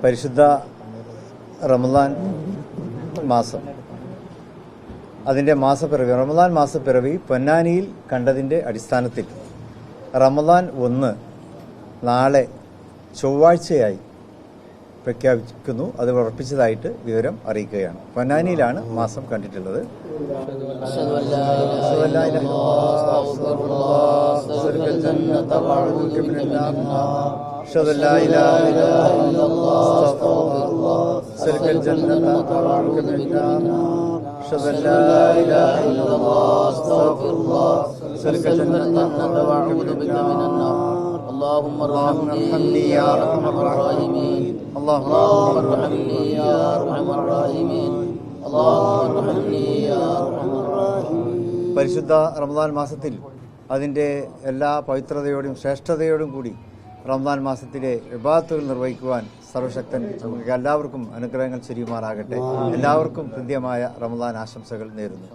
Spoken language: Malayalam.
പരിശുദ്ധ റമദാൻ മാസം, അതിൻ്റെ മാസപ്പിറവി, റമദാൻ മാസപ്പിറവി പൊന്നാനിയിൽ കണ്ടതിൻ്റെ അടിസ്ഥാനത്തിൽ റമദാൻ 1 നാളെ ചൊവ്വാഴ്ചയായി പ്രഖ്യാപിക്കുന്നു. അത് ഉറപ്പിച്ചതായിട്ട് വിവരം അറിയിക്കുകയാണ്. പൊന്നാനിയിലാണ് മാസം കണ്ടിട്ടുള്ളത്. اللهم ارحمني يا ارحم الراحمين اللهم ارحمني يا ارحم الراحمين اللهم ارحمني يا ارحم الراحمين. പരിശുദ്ധ റമദാൻ മാസത്തിൽ അതിൻ്റെ എല്ലാ പവിത്രതയോടും ശ്രേഷ്ഠതയോടും കൂടി റമദാൻ മാസത്തിലെ ഇബാദത്തുകൾ നിർവഹിക്കുവാൻ സർവശക്തൻ നമുക്ക് എല്ലാവർക്കും അനുഗ്രഹങ്ങൾ ചൊരിയുമാറാകട്ടെ. എല്ലാവർക്കും ഹൃദ്യമായ റമദാൻ ആശംസകൾ നേരുന്നു.